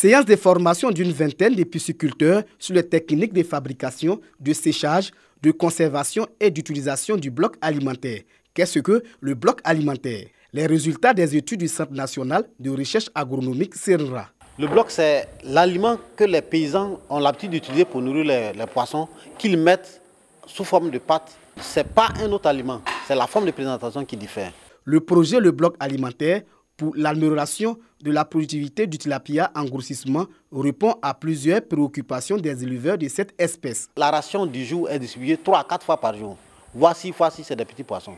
Séance de formation d'une vingtaine de pisciculteurs sur les techniques de fabrication, de séchage, de conservation et d'utilisation du bloc alimentaire. Qu'est-ce que le bloc alimentaire? Les résultats des études du Centre national de recherche agronomique CNRA. Le bloc, c'est l'aliment que les paysans ont l'habitude d'utiliser pour nourrir les poissons, qu'ils mettent sous forme de pâte. Ce n'est pas un autre aliment, c'est la forme de présentation qui diffère. Le projet Le Bloc alimentaire pour l'amélioration de la productivité du tilapia en grossissement répond à plusieurs préoccupations des éleveurs de cette espèce. La ration du jour est distribuée 3 à 4 fois par jour. Voire 6 fois si c'est des petits poissons.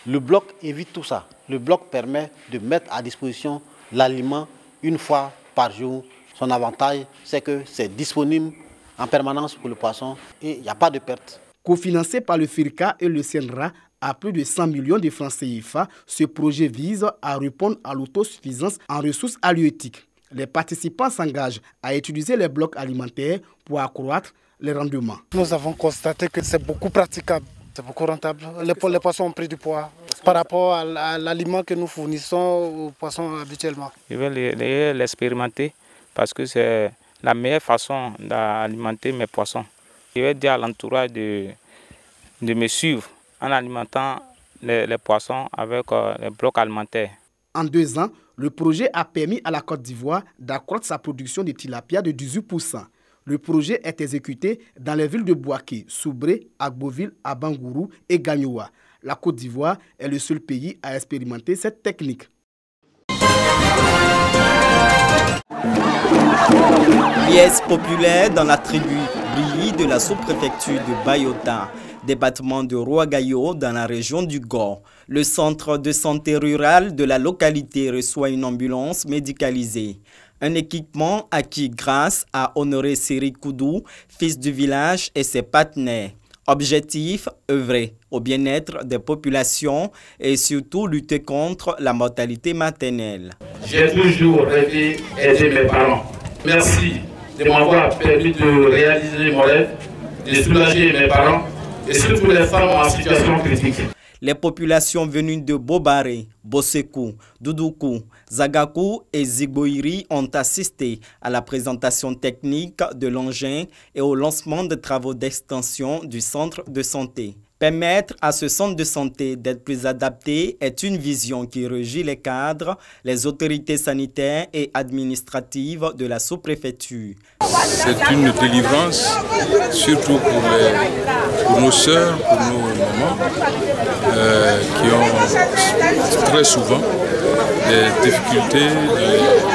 Le bloc évite tout ça. Le bloc permet de mettre à disposition l'aliment une fois par jour. Son avantage, c'est que c'est disponible en permanence pour le poisson et il n'y a pas de perte. Cofinancé par le FIRCA et le CNRA à plus de 100 millions de francs CFA, ce projet vise à répondre à l'autosuffisance en ressources halieutiques. Les participants s'engagent à utiliser les blocs alimentaires pour accroître les rendements. Nous avons constaté que c'est beaucoup praticable, c'est beaucoup rentable. Les poissons ont pris du poids par rapport à l'aliment que nous fournissons aux poissons habituellement. Je vais l'expérimenter parce que c'est la meilleure façon d'alimenter mes poissons. Je vais dire à l'entourage de me suivre en alimentant les poissons avec les blocs alimentaires. En 2 ans, le projet a permis à la Côte d'Ivoire d'accroître sa production de tilapia de 18%. Le projet est exécuté dans les villes de Bouaké, Soubré, Agboville, Abangourou et Gagnoua. La Côte d'Ivoire est le seul pays à expérimenter cette technique. Liesse populaire dans la tribu Brilly de la sous-préfecture de Bayota, département de Rouagayo dans la région du Gor. Le centre de santé rural de la localité reçoit une ambulance médicalisée. Un équipement acquis grâce à Honoré Siri Koudou, fils du village et ses partenaires. Objectif, œuvrer au bien-être des populations et surtout lutter contre la mortalité maternelle. J'ai toujours rêvé d'aider mes parents. Merci de m'avoir permis de réaliser mon rêve, de soulager mes parents et surtout les femmes en situation critique. Les populations venues de Bobaré, Bosekou, Doudoukou, Zagakou et Zigboiri ont assisté à la présentation technique de l'engin et au lancement de travaux d'extension du centre de santé. Permettre à ce centre de santé d'être plus adapté est une vision qui régit les cadres, les autorités sanitaires et administratives de la sous-préfecture. C'est une délivrance, surtout pour nos sœurs, pour nos mamans, qui ont très souvent des difficultés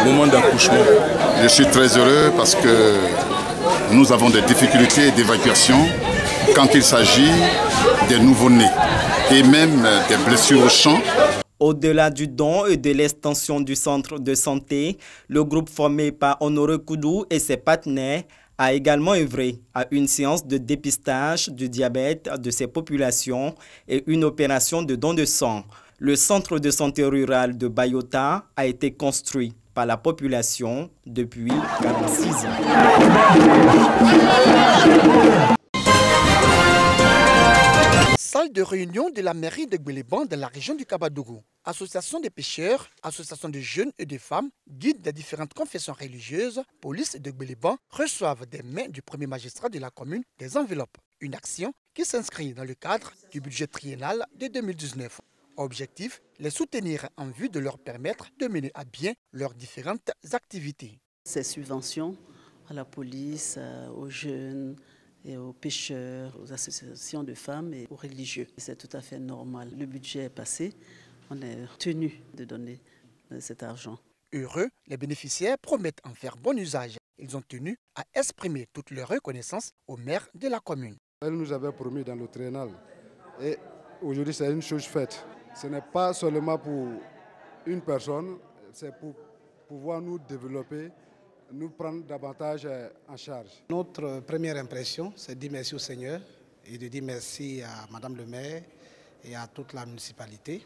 au moment d'accouchement. Je suis très heureux parce que nous avons des difficultés d'évacuation quand il s'agit des nouveau-nés et même des blessures au champ. Au-delà du don et de l'extension du centre de santé, le groupe formé par Honoré Koudou et ses partenaires a également œuvré à une séance de dépistage du diabète de ces populations et une opération de don de sang. Le centre de santé rural de Bayota a été construit par la population depuis 46 ans. Salle de réunion de la mairie de Gbéléban dans la région du Kabadougou. Association des pêcheurs, association de jeunes et de femmes, guides des différentes confessions religieuses, police de Gbéléban reçoivent des mains du premier magistrat de la commune des enveloppes. Une action qui s'inscrit dans le cadre du budget triennal de 2019. Objectif, les soutenir en vue de leur permettre de mener à bien leurs différentes activités. Ces subventions à la police, aux jeunes, et aux pêcheurs, aux associations de femmes et aux religieux. C'est tout à fait normal. Le budget est passé, on est tenu de donner cet argent. Heureux, les bénéficiaires promettent en faire bon usage. Ils ont tenu à exprimer toute leur reconnaissance au maire de la commune. Elle nous avait promis dans le triennal et aujourd'hui c'est une chose faite. Ce n'est pas seulement pour une personne, c'est pour pouvoir nous développer, nous prendre davantage en charge. Notre première impression, c'est de dire merci au Seigneur et de dire merci à Madame le maire et à toute la municipalité.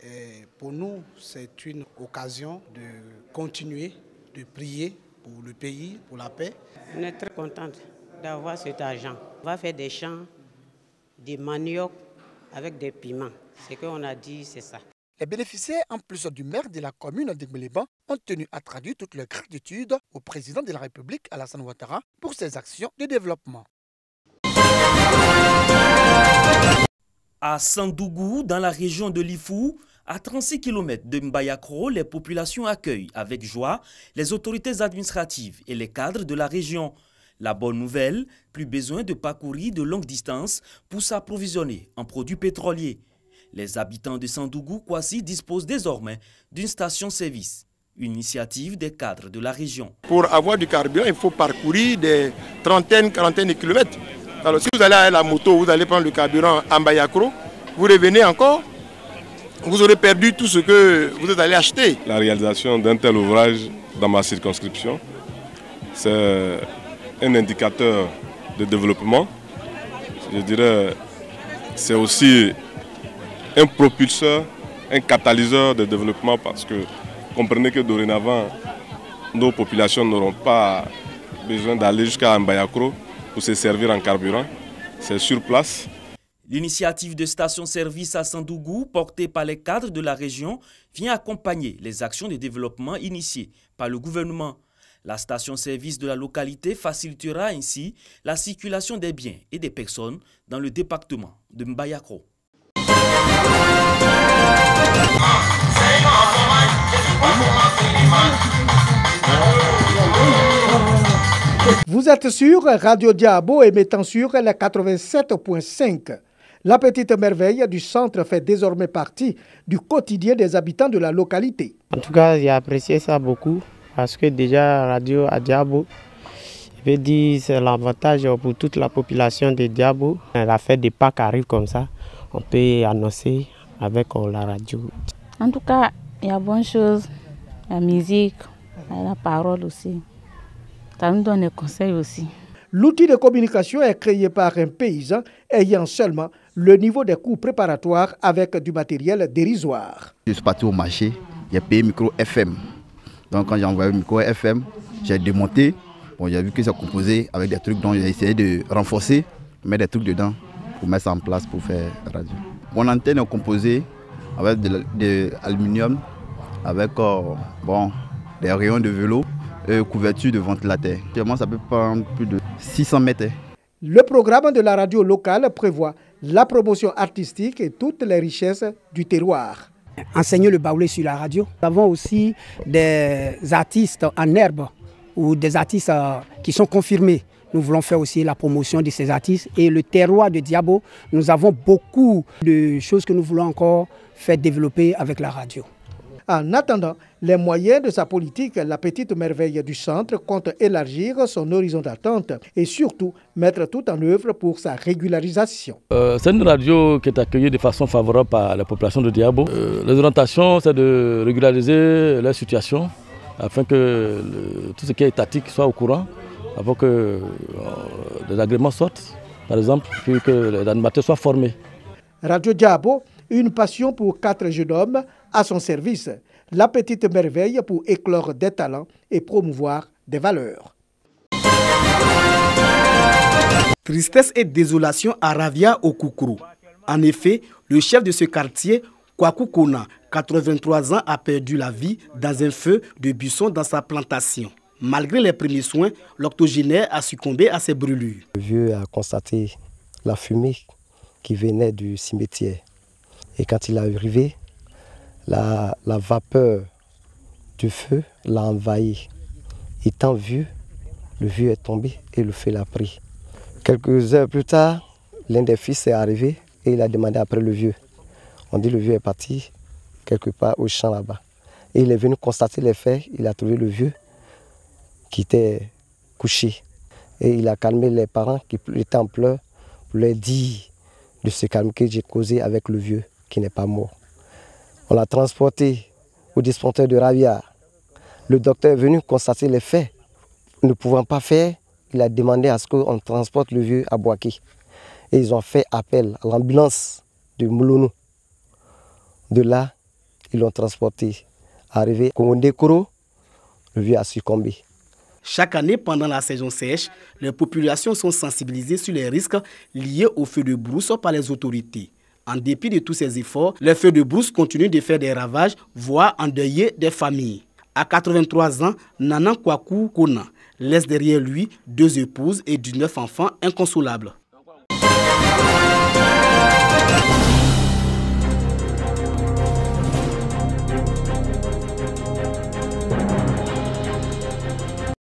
Et pour nous, c'est une occasion de continuer de prier pour le pays, pour la paix. On est très contente d'avoir cet argent. On va faire des champs, des manioc avec des piments. Ce qu'on a dit, c'est ça. Les bénéficiaires, en plus du maire de la commune de Gbeleban, ont tenu à traduire toute leur gratitude au président de la République, Alassane Ouattara, pour ses actions de développement. À Sandougou, dans la région de Lifou, à 36 km de Mbayakro, les populations accueillent avec joie les autorités administratives et les cadres de la région. La bonne nouvelle, plus besoin de parcourir de longues distances pour s'approvisionner en produits pétroliers. Les habitants de Sandougou-Kwasi disposent désormais d'une station-service, une initiative des cadres de la région. Pour avoir du carburant, il faut parcourir des trentaines, quarantaines de kilomètres. Alors si vous allez à la moto, vous allez prendre le carburant à Mbayakro, vous revenez encore, vous aurez perdu tout ce que vous êtes allé acheter. La réalisation d'un tel ouvrage dans ma circonscription, c'est un indicateur de développement. Je dirais, c'est aussi un propulseur, un catalyseur de développement parce que comprenez que dorénavant, nos populations n'auront pas besoin d'aller jusqu'à Mbayakro pour se servir en carburant. C'est sur place. L'initiative de station-service à Sandougou, portée par les cadres de la région, vient accompagner les actions de développement initiées par le gouvernement. La station-service de la localité facilitera ainsi la circulation des biens et des personnes dans le département de Mbayakro. Vous êtes sur Radio Diabo émettant sur la 87.5. La petite merveille du centre fait désormais partie du quotidien des habitants de la localité. En tout cas, j'ai apprécié ça beaucoup parce que déjà Radio Diabo, je veux dire, c'est l'avantage pour toute la population de Diabo. La fête des Pâques arrive comme ça, on peut annoncer avec la radio. En tout cas, il y a bonnes choses, la musique, la parole aussi. Ça nous donne des conseils aussi. L'outil de communication est créé par un paysan ayant seulement le niveau des coûts préparatoires avec du matériel dérisoire. Je suis parti au marché, j'ai payé micro FM. Donc quand j'ai envoyé le micro FM, j'ai démonté. Bon, j'ai vu que c'est composé avec des trucs dont j'ai essayé de renforcer, mettre des trucs dedans pour mettre ça en place pour faire la radio. Mon antenne est composée avec de l'aluminium, avec des rayons de vélo. Couverture de ventilateur. Actuellement, ça peut prendre plus de 600 mètres. Le programme de la radio locale prévoit la promotion artistique et toutes les richesses du terroir. Enseigner le baoulé sur la radio. Nous avons aussi des artistes en herbe ou des artistes qui sont confirmés. Nous voulons faire aussi la promotion de ces artistes. Et le terroir de Diabo, nous avons beaucoup de choses que nous voulons encore faire développer avec la radio. En attendant les moyens de sa politique, la petite merveille du centre compte élargir son horizon d'attente et surtout mettre tout en œuvre pour sa régularisation. C'est une radio qui est accueillie de façon favorable par la population de Diabo. Les orientations, c'est de régulariser leur situation afin que tout ce qui est étatique soit au courant, avant que les agréments sortent, par exemple, puis que les animateurs soient formés. Radio Diabo, une passion pour 4 jeunes hommes à son service. La petite merveille pour éclore des talents et promouvoir des valeurs. Tristesse et désolation à Ravia au Koukourou. En effet, le chef de ce quartier, Kwaku Kona, 83 ans, a perdu la vie dans un feu de buisson dans sa plantation. Malgré les premiers soins, l'octogénaire a succombé à ses brûlures. Le vieux a constaté la fumée qui venait du cimetière. Et quand il est arrivé, la vapeur du feu l'a envahi. Étant vieux, le vieux est tombé et le feu l'a pris. Quelques heures plus tard, l'un des fils est arrivé et il a demandé après le vieux. On dit que le vieux est parti quelque part au champ là-bas. Et il est venu constater les faits, il a trouvé le vieux qui était couché. Et il a calmé les parents qui étaient en pleurs pour leur dire de se calmer que j'ai causé avec le vieux qui n'est pas mort. On l'a transporté au dispensaire de Ravia. Le docteur est venu constater les faits. Ne pouvant pas faire, il a demandé à ce qu'on transporte le vieux à Boaké. Et ils ont fait appel à l'ambulance de Moulounou. De là, ils l'ont transporté. Arrivé à Kongondekoro, le vieux a succombé. Chaque année, pendant la saison sèche, les populations sont sensibilisées sur les risques liés aux feux de brousse par les autorités. En dépit de tous ces efforts, les feux de brousse continuent de faire des ravages, voire endeuiller des familles. À 83 ans, Nanan Kwaku Kona laisse derrière lui 2 épouses et 19 enfants inconsolables.